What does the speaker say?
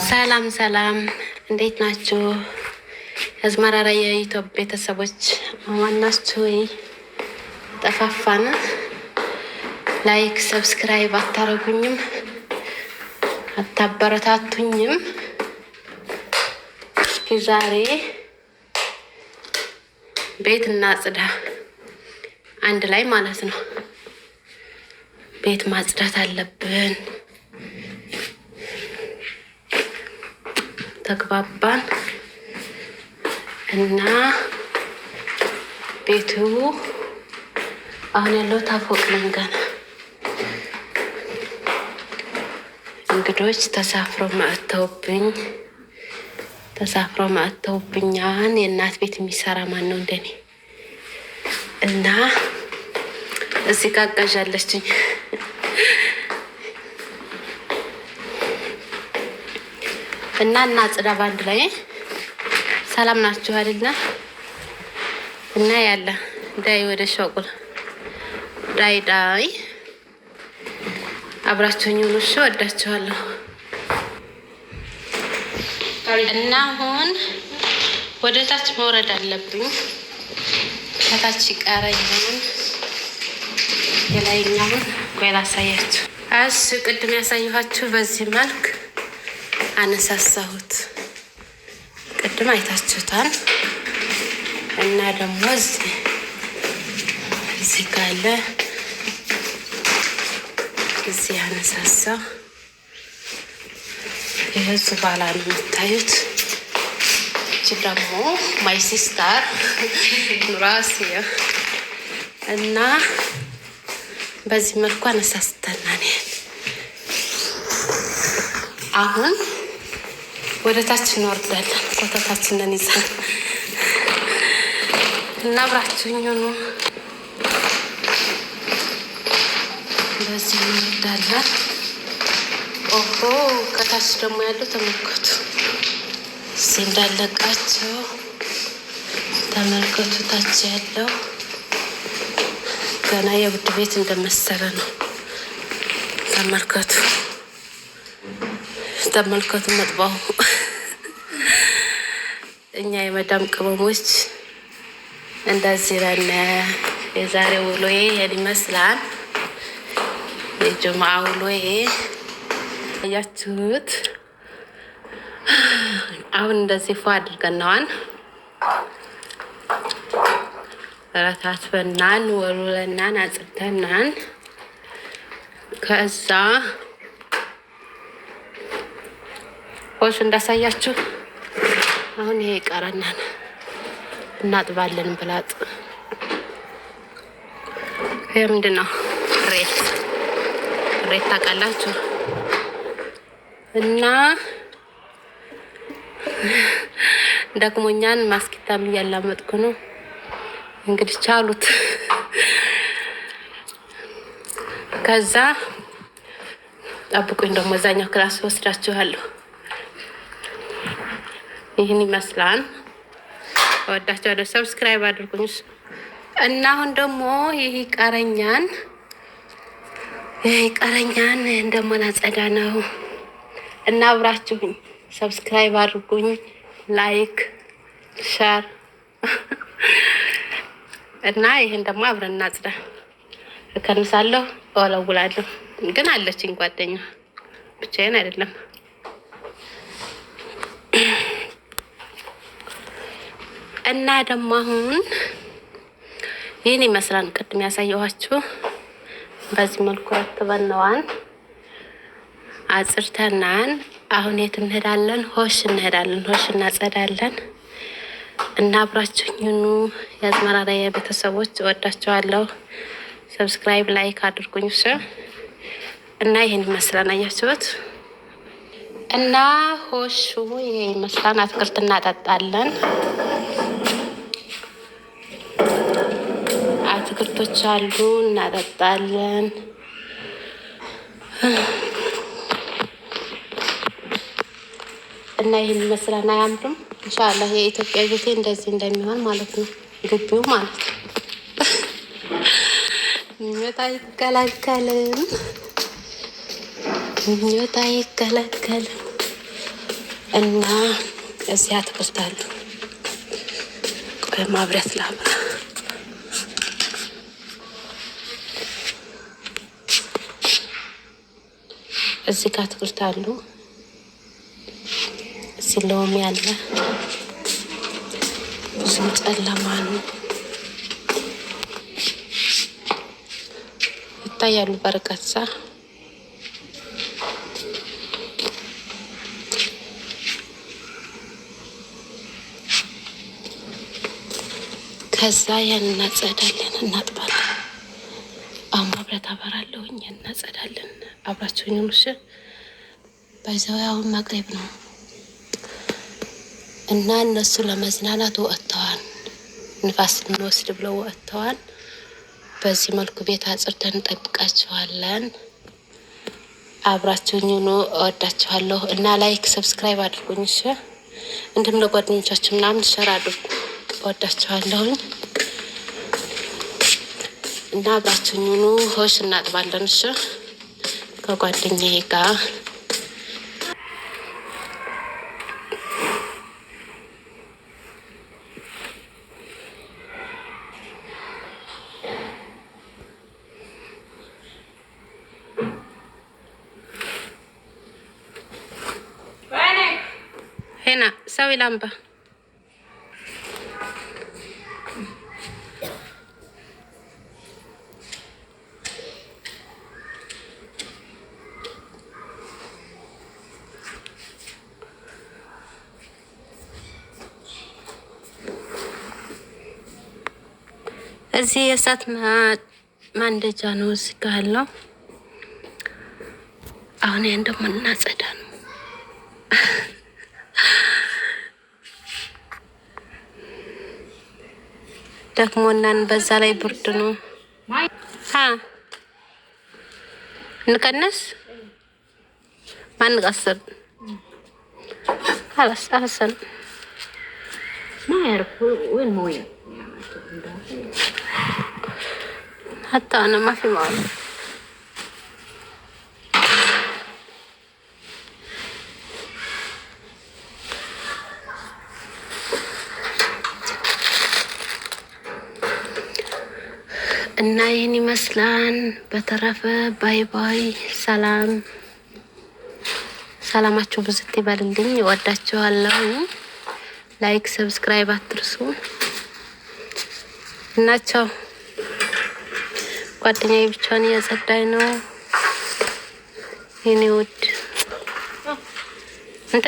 ሰላም ሰላም፣ እንዴት ናችሁ? አዝመራራ የዩቲዩብ ቤተሰቦች ማን ናችሁ? ወይ ጠፋፋን። ላይክ ሰብስክራይብ አታረጉኝም? አታበረታቱኝም? እስኪ ዛሬ ቤት እናጽዳ አንድ ላይ ማለት ነው። ቤት ማጽዳት አለብን። ተግባባን እና ቤቱ አሁን ያለው ታፎቅ ነን ገና። እንግዶች ተሳፍረው መጥተውብኛል። የእናት ቤት የሚሰራ ማን ነው እንደኔ? እና እዚህ ጋር አጋዣለችኝ እና ጽዳ ባንድ ላይ ሰላም ናችሁ አይደለ? እና ያለ ዳይ ወደ ሸቁል ዳይ አብራችሁኝ ሁሉ ወዳችኋለሁ። እና አሁን ወደ ታች መውረድ አለብኝ። ከታች ይቀረኛል። የላይኛውን ቆይ ላሳያችሁ። እሺ ቅድም ያሳየኋችሁ በዚህ መልክ አነሳሳሁት። ቅድም አይታችሁታል። እና ደግሞ እዚህ ካለ እዚህ አነሳሳው። ይህዝ ባላ ነው የምታዩት። እቺ ደግሞ ማይ ሲስተር ኑራሲያ እና በዚህ መልኩ አነሳስተናል። አሁን ወደ ታች እንወርዳለን። ኮተታችንን ይዘን እና አብራችሁኝ ሁኑ። በዚህ እንወርዳለን። ኦሆ ከታች ደግሞ ያለው ተመልከቱ። እዚህ እንዳለቃቸው ተመልከቱ። ታች ያለው ገና የውድ ቤት እንደመሰለ ነው። ተመልከቱ መጥባው። እኛ የመዳም ቅመሞች እንደዚህ ነን። የዛሬ ውሎዬ ይሄን ይመስላል። የጁምዓ ውሎዬ ያያችሁት። አሁን እንደዚህ ፏ አድርገናል። ረታትበናል፣ ወሉለናል፣ አጽድተናል። ከዛ ሆሽ እንዳሳያችሁ አሁን ይሄ ይቀረናል። እናጥባለን ብላጥ። ይሄ ምንድን ነው? ሬት ታውቃላችሁ? እና ደክሞኛን ማስኪታም እያላመጥኩ ነው። እንግዲህ ቻሉት። ከዛ ጠብቁኝ፣ ደግሞ እዛኛው ክላስ ወስዳችኋለሁ። ይህን ይመስላል። ወዳችኋለሁ። ሰብስክራይብ አድርጉኝ። እና አሁን ደግሞ ይሄ ቀረኛን እንደማናጸዳ ነው። እና አብራችሁኝ ሰብስክራይብ አድርጉኝ፣ ላይክ ሼር እና ይሄን ደግሞ አብረን እናጽዳ። እከንሳለሁ፣ እወለውላለሁ። ግን አለችኝ ጓደኛ፣ ብቻዬን አይደለም። እና ደግሞ አሁን ይህን ይመስላል። ቅድም ያሳየኋችሁ በዚህ መልኩ ረትበነዋል፣ አጽድተናል። አሁን የት እንሄዳለን? ሆሽ እናጸዳለን። እና አብራችሁኝ ሁኑ። የአዝመራራ ቤተሰቦች እወዳችኋለሁ። ሰብስክራይብ ላይክ አድርጉኝ። እና ይህን ይመስላል። አያችሁት? እና ሆሹ ይሄ ይመስላል። አትክልት እናጠጣለን። አትክልቶች አሉ፣ እናጠጣለን። እና ይህን ይመስላል። አያምርም? ኢንሻአላህ የኢትዮጵያ ቤቴ እንደዚህ እንደሚሆን ማለት ነው። ግቢው ማለት ነው። የሚመጣ አይከላከልም። ምኞት አይከለከልም እና እዚያ አትክልታሉ በማብረት ላብራ እዚህ ጋር አትክልታሉ እዚህ ሎሚ ያለ ብዙም ጨለማ ነው ይታያሉ በርቀት ሳ ከዛ ያን እናጸዳለን እናጥባለን። አሁን ማብራት አበራለሁኝ እናጸዳለን። አብራችሁኝ ሙሽ ባይዘው ማቅረብ ነው እና እነሱ ለመዝናናት ወጥተዋል። ንፋስ እንወስድ ብለው ወጥተዋል። በዚህ መልኩ ቤት አጽድተን እንጠብቃችኋለን። አብራችሁኝ ነው። እወዳችኋለሁ እና ላይክ ሰብስክራይብ አድርጉኝ። እሺ እንድም ለጓደኞቻችሁ ምናምን ሸር አድርጉ። እወዳችኋለሁ እና አብራችሁኝ ነው። ሆሽ እናጥባለን። እሺ ከጓደኛዬ ጋር هنا سوي لمبة እዚህ የእሳት ማንደጃ ነው እዚህ ጋር ያለው። አሁን ያን ደግሞ እናጸዳ ነው። ደክሞናን በዛ ላይ ብርድ ነው። እንቀነስ ማን ቀስር خلاص احسن ما يعرف وين مويه حتى انا ما في معروف እና ይህን ይመስላል። በተረፈ ባይ ባይ። ሰላማችሁ ብዝት ይበልልኝ። እወዳችኋለሁ። ላይክ ሰብስክራይብ አትርሱ እና ቻው። ጓደኛዬ ብቻዋን እያጸዳኝ ነው የኔ ውድ እንተ